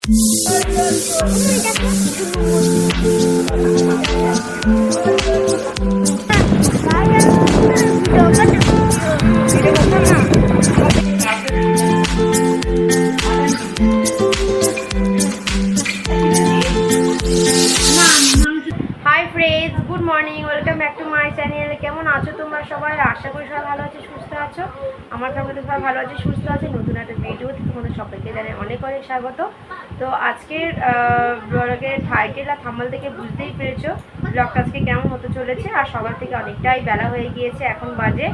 Good morning, welcome back to my channel. কেমন আছো তোমরা সবাই? আশা করি সবাই ভালো আছে, সুস্থ আছো। আমার ফ্যামিলি সবাই ভালো আছে, সুস্থ আছে। নতুন একটা ভিডিও তোমাদের সবাইকে জানাই অনেক অনেক স্বাগত। তো আজকের ব্লগের টাইটেল আর থাম্বনেল থেকে বুঝতেই পেরেছো ব্লগটা আজকে কেমন হতে চলেছে। আর সকাল থেকে অনেকটাই বেলা হয়ে গিয়েছে, এখন বাজে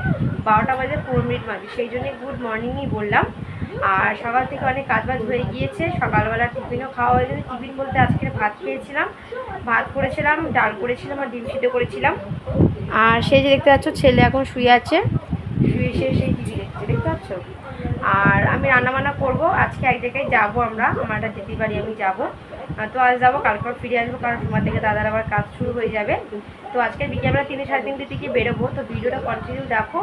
12টা বাজে 4 মিনিট বাজে, সেই জন্যই গুড মর্নিংই বললাম। আর সকাল থেকে অনেক কাজবাজ হয়ে গিয়েছে। সকালবেলা টিফিনও খাওয়া হয়ে গেছে। টিফিন বলতে আজকে ভাত খেয়েছিলাম, ভাত করেছিলাম, ডাল করেছিলাম আর ডিম সিদ্ধ করেছিলাম। আর সেই যে দেখতে পাচ্ছ ছেলে এখন শুয়ে আছে, শুয়ে সেই টিভি দেখছে, দেখতে পাচ্ছ। আর আমি রান্নাবান্না করবো। আজকে এক জায়গায় যাবো, আমার একটা দিদির বাড়ি আমি যাবো। তো আজ যাবো, কালকে ফিরে আসবো, কারণ তোমার থেকে দাদার আবার কাজ শুরু হয়ে যাবে। তো আজকে বিকেলবেলা 3 সাড়ে 3টের দিকে বেরোবো। তো ভিডিওটা কন্টিনিউ দেখো,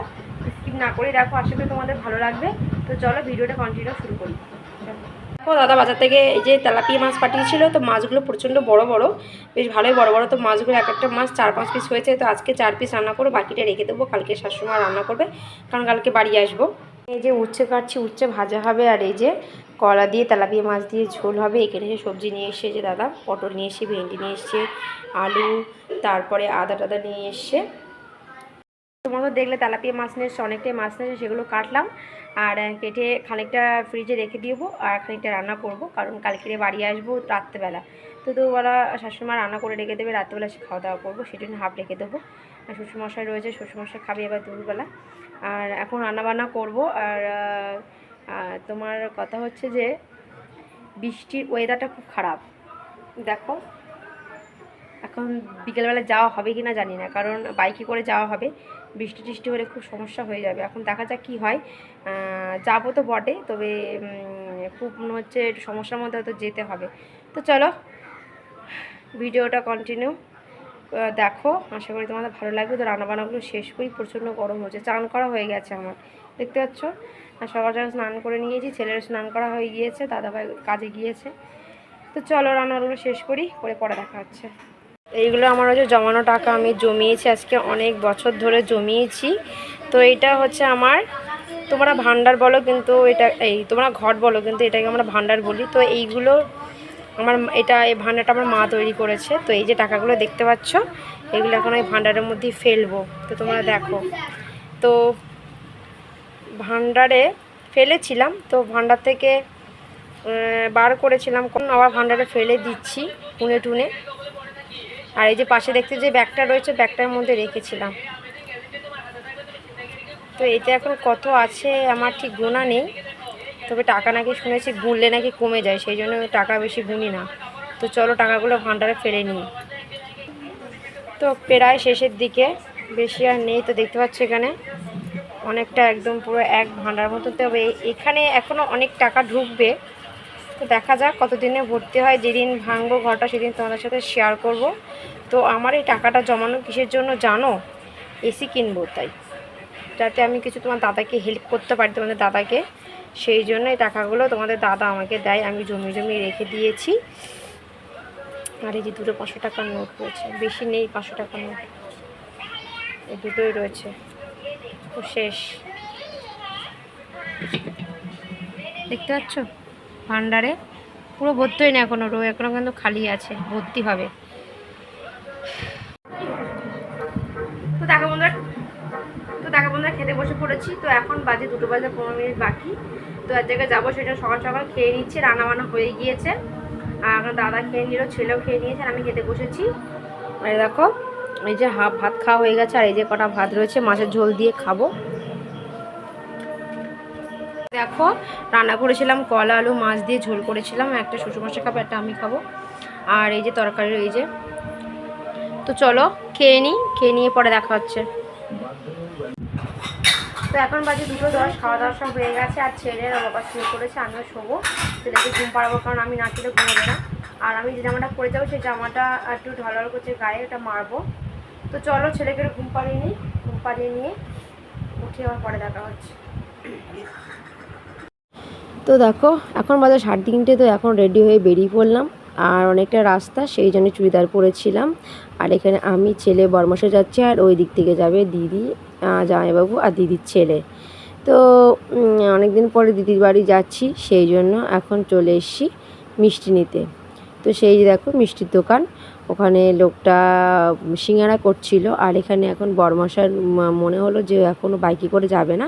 স্কিপ না করে দেখো, আশা করি তোমাদের ভালো লাগবে। তো চলো ভিডিওটা কন্টিনিউ শুরু করি। দেখো দাদা বাজার থেকে এই যে তেলাপিয়া মাছ পাঠিয়েছিল। তো মাছগুলো প্রচণ্ড বড় বড়, বেশ ভালোই বড় বড়। তো মাছগুলো এক একটা মাছ 4-5 পিস হয়েছে। তো আজকে 4 পিস রান্না করবো, বাকিটা রেখে দেবো, কালকে শাশুড়ি মা রান্না করবে, কারণ কালকে বাড়ি আসবো। এই যে উচ্ছে কাটছি, উচ্ছে ভাজা হবে। আর এই যে কলা দিয়ে তেলাপিয়া মাছ দিয়ে ঝোল হবে। এখানে যে সবজি নিয়ে এসছে যে দাদা, পটল নিয়ে এসছে, ভেন্ডি নিয়ে এসছে, আলু, তারপরে আদা টাদা নিয়ে এসছে। তোমরা তো দেখলে তেলাপিয়া মাছ নিয়ে এসছে, অনেকটাই মাছ নিয়ে এসে, সেগুলো কাটলাম আর কেটে খানিকটা ফ্রিজে রেখে দিব আর খানিকটা রান্না করব, কারণ কালকে বাড়ি আসবো রাত্রেবেলা। তো দুপুরবেলা শাশুড়িমা রান্না করে রেখে দেবে, রাত্রেবেলা সে খাওয়া দাওয়া করবো, সেই জন্য হাফ রেখে দেবো। আর শ্বশুরমশাই রয়েছে, শ্বশুরমশাই খাবে এবার দুপুরবেলা। আর এখন রান্নাবান্না করব। আর তোমার কথা হচ্ছে যে বৃষ্টির ওয়েদারটা খুব খারাপ। দেখো এখন বিকেলবেলা যাওয়া হবে কি না জানি না, কারণ বাইকে করে যাওয়া হবে। বৃষ্টি টিষ্টি হলে খুব সমস্যা হয়ে যাবে। এখন দেখা যাক কী হয়। যাবো তো বটে, তবে খুব মনে হচ্ছে সমস্যার মধ্যে হয়তো যেতে হবে। তো চলো ভিডিওটা কন্টিনিউ দেখো, আশা করি তোমাদের ভালো লাগবে। তো রান্নাবান্নাগুলো শেষ করি, প্রচণ্ড গরম হচ্ছে। চান করা হয়ে গেছে আমার, দেখতে পাচ্ছ। আর সকাল সকাল স্নান করে নিয়েছি, ছেলের স্নান করা হয়ে গিয়েছে, দাদাভাই কাজে গিয়েছে। তো চলো রান্নাগুলো শেষ করি, করে পরে দেখা হচ্ছে। এইগুলো আমার হচ্ছে জমানো টাকা, আমি জমিয়েছি আজকে অনেক বছর ধরে জমিয়েছি। তো এটা হচ্ছে আমার, তোমরা ভান্ডার বলো কিন্তু এটা, এই তোমরা ঘট বলো কিন্তু এটাকে আমরা ভান্ডার বলি। তো এইগুলো আমার, এই ভান্ডারটা আমার মা তৈরি করেছে। তো এই যে টাকাগুলো দেখতে পাচ্ছ, এগুলো এখন ওই ভান্ডারের মধ্যেই ফেলবো। তো তোমরা দেখো, তো ভান্ডারে ফেলেছিলাম, তো ভান্ডার থেকে বার করেছিলাম, কোন আবার ভান্ডারে ফেলে দিচ্ছি টুনে টুনে। আর এই যে পাশে দেখতে যে ব্যাগটা রয়েছে, ব্যাগটার মধ্যে রেখেছিলাম। তো এটা এখন কত আছে আমার ঠিক গোনা নেই, তবে টাকা নাকি শুনেছি গুনলে নাকি কমে যায়, সেই জন্য টাকা বেশি গুনি না। তো চলো টাকাগুলো ভান্ডারে ফেলে নিই। তো প্রায় শেষের দিকে, বেশি আর নেই। তো দেখতে পাচ্ছ এখানে অনেকটা, একদম পুরো এক ভান্ডার মতো। তবে এখানে এখনও অনেক টাকা ঢুকবে। তো দেখা যাক কতদিনে ভর্তি হয়। যেদিন ভাঙবো ঘরটা সেদিন তোমাদের সাথে শেয়ার করব। তো আমার এই টাকাটা জমানো কিসের জন্য জানো? এসি কিনবো, তাই যাতে আমি কিছু তোমার দাদাকে হেল্প করতে পারি, তোমাদের দাদাকে। সেই জন্য এই টাকাগুলো তোমাদের দাদা আমাকে দেয়, আমি জমি রেখে দিয়েছি। আর এই যে দুটো 500 টাকার নোট রয়েছে, বেশি নেই, 500 টাকার নোট এই দুটোই রয়েছে। তো শেষ, দেখতে পাচ্ছ ভান্ডারে পুরো ভর্তি হয় না এখনও, এখনও কিন্তু খালি আছে, ভর্তি হবে। তো দেখো বন্ধুরা খেতে বসে পড়েছি। তো এখন বাজে 2 বাজে 15 মিনিট বাকি। তো এক জায়গায় যাবো, সেটা সকাল সকাল খেয়ে নিচ্ছে, রান্নাবান্না হয়ে গিয়েছে। আর দাদা খেয়ে নিল, ছেলেও খেয়ে নিয়েছে, আর আমি খেতে বসেছি। আর দেখো এই যে হাফ ভাত খাওয়া হয়ে গেছে, আর এই যে কটা ভাত রয়েছে মাছের ঝোল দিয়ে খাবো। দেখো রান্না করেছিলাম কলা আলু মাছ দিয়ে ঝোল করেছিলাম, একটা শ্বশুরমশাই খাবো, একটা আমি খাবো। আর এই যে তরকারি, এই যে। তো চলো খেয়ে নিই, খেয়ে নিয়ে পরে দেখা হচ্ছে। তো এখন বাজে 2:10, খাওয়া দাওয়া সব হয়ে গেছে। আর ছেলের বাবা শুরু করেছে, আমিও শোবো, ছেলেকে ঘুম পাড়াবো, কারণ আমি না খেলে ঘুমাবো না। আর আমি যে জামাটা পরে যাবো, সেই জামাটা একটু ঢালার করছে গায়ে, ওটা মারবো। তো চলো ছেলেকে ঘুম পাড়িয়ে নিই, ঘুম পাড়িয়ে নিয়ে উঠে আবার পরে দেখা হচ্ছে। তো দেখো এখন বাজে 3:30, তো এখন রেডি হয়ে বেরিয়ে পড়লাম। আর অনেকটা রাস্তা, সেই জন্য চুড়িদার পরেছিলাম। আর এখানে আমি, ছেলে, বরমাসে যাচ্ছে, আর ওই দিক থেকে যাবে দিদি, জামাইবাবু আর দিদির ছেলে। তো অনেক দিন পরে দিদির বাড়ি যাচ্ছি, সেই জন্য এখন চলে এসেছি মিষ্টি নিতে। তো সেই দেখো মিষ্টির দোকান, ওখানে লোকটা সিঙ্গারা করছিল। আর এখানে এখন বরমাসার মনে হলো যে এখনও বাইকে করে যাবে না,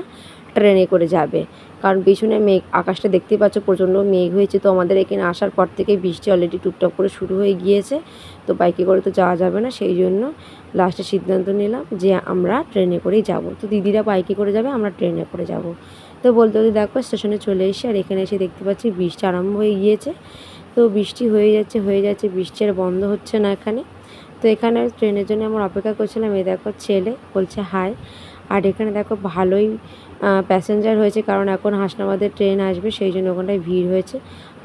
ট্রেনে করে যাবে, কারণ পিছনে মেঘ, আকাশটা দেখতেই পাচ্ছ প্রচণ্ড মেঘ হয়েছে। তো আমাদের এখানে আসার পর থেকে বৃষ্টি অলরেডি টুপটাপ করে শুরু হয়ে গিয়েছে, তো বাইকে করে তো যাওয়া যাবে না, সেই জন্য লাস্টে সিদ্ধান্ত নিলাম যে আমরা ট্রেনে করেই যাব। তো দিদিরা বাইকে করে যাবে, আমরা ট্রেনে করে যাব। তো বলতে বলতে দেখো স্টেশনে চলে এসে, আর এখানে এসে দেখতে পাচ্ছি বৃষ্টি আরম্ভ হয়ে গিয়েছে। তো বৃষ্টি হয়ে যাচ্ছে, বৃষ্টি আর বন্ধ হচ্ছে না এখানে। তো এখানে ট্রেনের জন্য আমরা অপেক্ষা করছিলাম। এই দেখো ছেলে বলছে হাই। আর এখানে দেখো ভালোই প্যাসেঞ্জার হয়েছে, কারণ এখন হাসনাবাদের ট্রেন আসবে, সেই জন্য ওখানটায় ভিড় হয়েছে।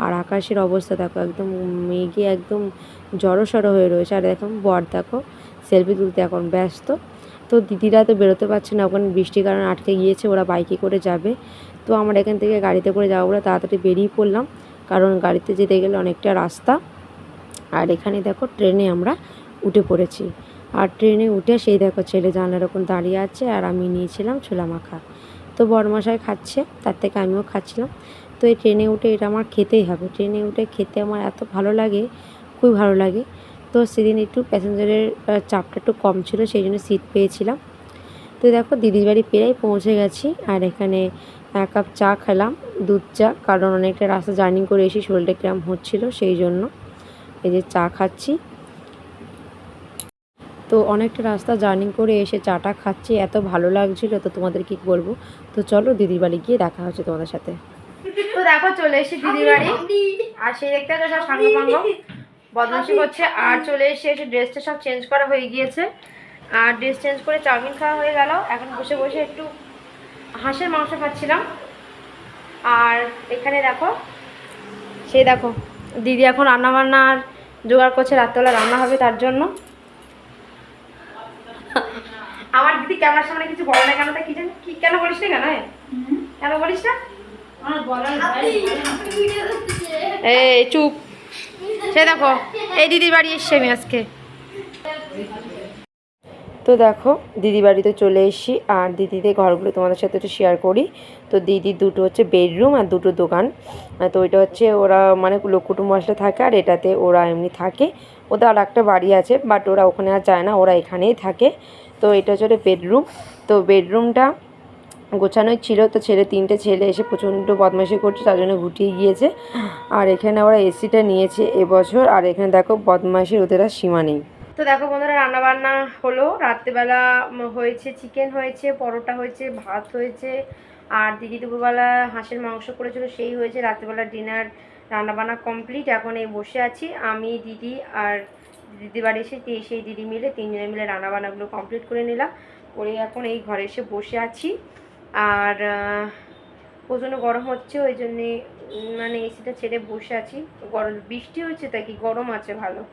আর আকাশের অবস্থা দেখো একদম মেঘে একদম জড়সড়ো হয়ে রয়েছে। আর দেখো বর দেখো সেলফি তুলতে এখন ব্যস্ত। তো দিদিরা তো বেরোতে পারছে না, ওখানে বৃষ্টির কারণে আটকে গিয়েছে, ওরা বাইকে করে যাবে। তো আমরা এখান থেকে গাড়িতে করে যাবো বলে তাড়াতাড়ি বেরিয়ে পড়লাম, কারণ গাড়িতে যেতে গেলে অনেকটা রাস্তা। আর এখানে দেখো ট্রেনে আমরা উঠে পড়েছি। আর ট্রেনে উঠে সেই দেখো ছেলে জানলার ওরকম দাঁড়িয়ে আছে, আর আমি নিয়েছিলাম ছোলা মাখা। তো বড়মশাই খাচ্ছে, তার থেকে আমিও খাচ্ছিলাম। তো এই ট্রেনে উঠে এটা আমার খেতেই হবে, ট্রেনে উঠে খেতে আমার এত ভালো লাগে, খুবই ভালো লাগে। তো সেদিন একটু প্যাসেঞ্জারের চাপটা একটু কম ছিল, সেই জন্য সিট পেয়েছিলাম। তো দেখো দিদির বাড়ি প্রায় পৌঁছে গেছি। আর এখানে 1 কাপ চা খেলাম, দুধ চা, কারণ অনেকটা রাস্তা জার্নি করে এসে শরীরটা কিরম হচ্ছিলো, সেই জন্য এই যে চা খাচ্ছি। তো অনেকটা রাস্তা জার্নি করে এসে চাটা খাচ্ছি, এত ভালো লাগছিল, তো তোমাদের কি বলবো। তো চলো দিদির বাড়ি গিয়ে দেখা হচ্ছে তোমাদের সাথে। তো দেখো চলে এসে দিদির বাড়ি, আর সেই দেখতে সব সাঙ্গ পাঙ্গ বদমাশি করছে। আর চলে এসে ড্রেসটা সব চেঞ্জ করা হয়ে গিয়েছে, আর ড্রেস চেঞ্জ করে চাউমিন খাওয়া হয়ে গেল। এখন বসে বসে একটু হাঁসের মাংস খাচ্ছিলাম। আর এখানে দেখো সেই দেখো দিদি এখন রান্নাবান্নার জোগাড় করছে, রাত্রেবেলা রান্না হবে তার জন্য। আমার দিদি ক্যামেরার সামনে কিছু বলে না কেন, তা কি জানি কি কেন বলিস না, কেন বলিস না? এই চুপ। সে দেখো এই দিদির বাড়ি এসছি আমি আজকে। তো দেখো দিদি বাড়িতে চলে এসেছি, আর দিদিদের ঘরগুলো তোমাদের সাথে একটু শেয়ার করি। তো দিদির দুটো হচ্ছে বেডরুম আর দুটো দোকান। তো এটা হচ্ছে ওরা মানে লোক কুটুম্ব আসলে থাকে, আর এটাতে ওরা এমনি থাকে। ওদের আর একটা বাড়ি আছে, বাট ওরা ওখানে আর যায় না, ওরা এখানেই থাকে। তো এটা হচ্ছে বেডরুম। তো বেডরুমটা গোছানোই ছিল, তো তিনটে ছেলে এসে প্রচণ্ড বদমাইশি করছে, তার জন্য গুটিয়ে গিয়েছে। আর এখানে ওরা এসিটা নিয়েছে এবছর। আর এখানে দেখো বদমাইশির ওদের আর সীমা নেই। তো দেখো বন্ধুরা রান্নাবান্না হলো, রাত্রেবেলা হয়েছে চিকেন হয়েছে, পরোটা হয়েছে, ভাত হয়েছে, আর দিদি দুপুরবেলা হাঁসের মাংস করেছিল সেই হয়েছে। রাত্রেবেলা ডিনার রান্নাবান্না কমপ্লিট। এখন এই বসে আছি আমি, দিদি আর দিদি বাড়ি এসে সেই দিদি মিলে তিনজনে মিলে রান্নাবান্নাগুলো কমপ্লিট করে নিলাম, করে এখন এই ঘরে এসে বসে আছি। আর প্রচণ্ড গরম হচ্ছে, ওই জন্যে মানে এসিটা ছেড়ে বসে আছি। গরম বৃষ্টি হচ্ছে তাই কি গরম আছে ভালো।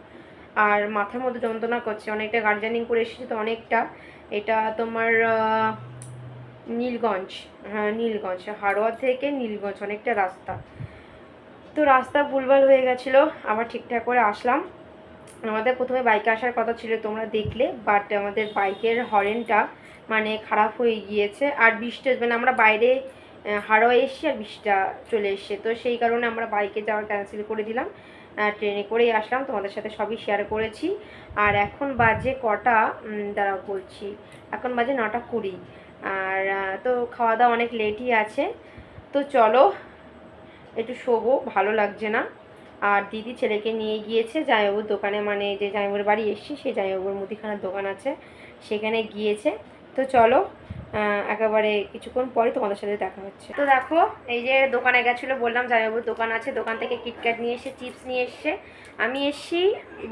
আর মাথার মধ্যে যন্ত্রণা করছে, অনেকটা গার্জানিং করে এসেছি তো অনেকটা। এটা তোমার নীলগঞ্জ, হ্যাঁ নীলগঞ্জ, হাড়োয়া থেকে নীলগঞ্জ অনেকটা রাস্তা। তো রাস্তা ভুলভাল হয়ে গেছিলো, আবার ঠিকঠাক করে আসলাম। আমাদের প্রথমে বাইকে আসার কথা ছিল, তোমরা দেখলে, বাট আমাদের বাইকের হর্নটা মানে খারাপ হয়ে গিয়েছে। আর বৃষ্টি আসবে না, আমরা বাইরে হাড়োয়া এসছি আর বৃষ্টিটা চলে এসছে, তো সেই কারণে আমরা বাইকে যাওয়ার ক্যান্সেল করে দিলাম, ট্রেনে করেই আসলাম। তোমাদের সাথে সবই শেয়ার করেছি। আর এখন বাজে কটা দাঁড়াও বলছি, এখন বাজে 9:20। আর তো খাওয়া দাওয়া অনেক লেটই আছে। তো চলো একটু শোবো, ভালো লাগছে না। আর দিদি ছেলেকে নিয়ে গিয়েছে জামাইবাবুর দোকানে, মানে যে জামাইবাবুর বাড়ি এসেছি সেই জামাইবাবুর মুদিখানার দোকান আছে সেখানে গিয়েছে। তো চলো একেবারে কিছুক্ষণ পরে তোমাদের সাথে দেখা হচ্ছে। তো দেখো এই যে দোকানে গেছিলো, বললাম জামাইবাবুর দোকান আছে, দোকান থেকে কিটক্যাট নিয়ে এসে, চিপস নিয়ে এসছে, আমি এসছি,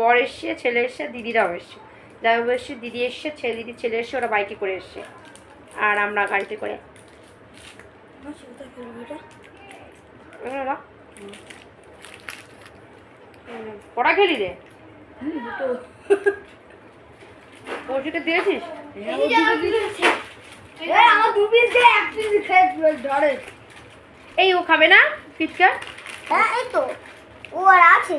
বর এসছে, ছেলে এসছে, দিদিরাও এসছে, জামাইবাবু এসছে, দিদি এসছে, দিদির ছেলে এসছে, ওরা বাইকে করে এসছে, আর আমরা গাড়িতে করে। পড়া খেলি রে, ওষুধটা দিয়েছিস? এই ও খাবে না, কিটক্যাট? হ্যাঁ এই তো ও আর আছে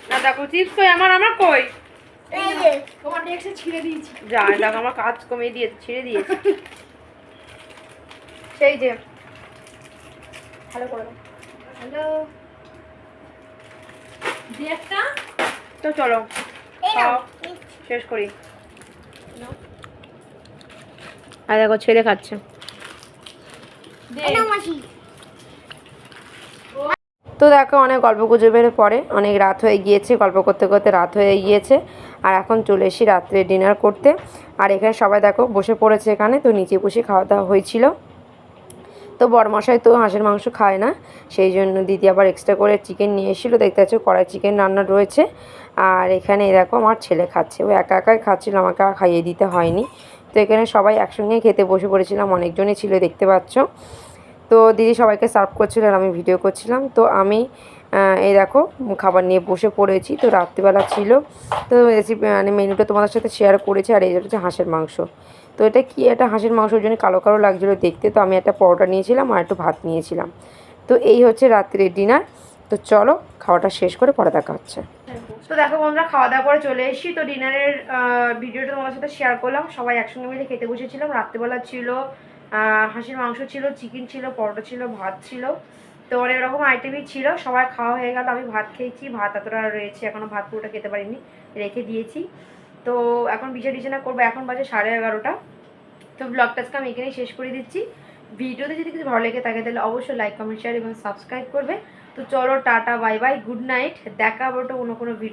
না দেখো চিপস কই, আমার কই? এই যে তোমার ডেস্কে ছিঁড়ে দিয়েছি। যা দেখো আমার কাজ কমিয়ে দিয়েছে, ছেড়ে দিয়েছে। সেই যে ভালো করে দাও। হ্যালো দি একটা তো চলো এই নাও খাও, শেষ করি। আর দেখো ছেলে খাচ্ছে। এই নাও মাসি তো দেখো অনেক গল্প গুজবের পরে অনেক রাত হয়ে গিয়েছে, গল্প করতে করতে রাত হয়ে গিয়েছে। আর এখন চলে এসেছি রাত্রে ডিনার করতে। আর এখানে সবাই দেখো বসে পড়েছে এখানে, তো নিচে বসে খাওয়া দাওয়া হয়েছিল। তো বড়মশাই তো হাঁসের মাংস খায় না, সেই জন্য দিদি আবার এক্সট্রা করে চিকেন নিয়ে এসেছিলো। দেখতে পাচ্ছ কড়াই চিকেন রান্না রয়েছে। আর এখানে দেখো আমার ছেলে খাচ্ছে, ও একা একাই খাচ্ছিল, আমাকে আর খাইয়ে দিতে হয়নি। তো এখানে সবাই একসঙ্গে খেতে বসে পড়েছিলাম, অনেকজনই ছিল দেখতে পাচ্ছ। তো দিদি সবাইকে সার্ভ করছিল আর আমি ভিডিও করছিলাম। তো আমি এই দেখো খাবার নিয়ে বসে পড়েছি। তো রাত্রিবেলা ছিল, তো রেসিপি মানে মেনুটা তোমাদের সাথে শেয়ার করেছি। আর এই হচ্ছে হাঁসের মাংস। তো এটা কি, একটা হাঁসের মাংসের জন্য কালো কালো লাগছিলো দেখতে। তো আমি একটা পরোটা নিয়েছিলাম আর একটু ভাত নিয়েছিলাম। তো এই হচ্ছে রাত্রির ডিনার। তো চলো খাওয়াটা শেষ করে পরে দেখা হচ্ছে। তো দেখো বন্ধুরা খাওয়া দাওয়া করে চলে এসেছি। তো ডিনারের ভিডিওটা তোমাদের সাথে শেয়ার করলাম, সবাই একসঙ্গে মিলে খেতে বসেছিলাম। রাত্রিবেলা ছিল হাঁসের মাংস ছিল, চিকেন ছিল, পরোটা ছিল, ভাত ছিল। তো অনেক রকম আইটেমই ছিল, সবার খাওয়া হয়ে গেল। আমি ভাত খেয়েছি, ভাত এতটা রয়েছে, এখনও ভাত পুরোটা খেতে পারিনি, রেখে দিয়েছি। তো এখন বিছানা করবো, এখন বাজে 11:30। তো ব্লগটা আজকে আমি এখানেই শেষ করে দিচ্ছি। ভিডিওতে যদি কিছু ভালো লেগে থাকে তাহলে অবশ্যই লাইক, কমেন্ট, শেয়ার এবং সাবস্ক্রাইব করবে। তো চলো tata, bye bye, good night, দেখা হবে অন্য কোনো ভিডিও।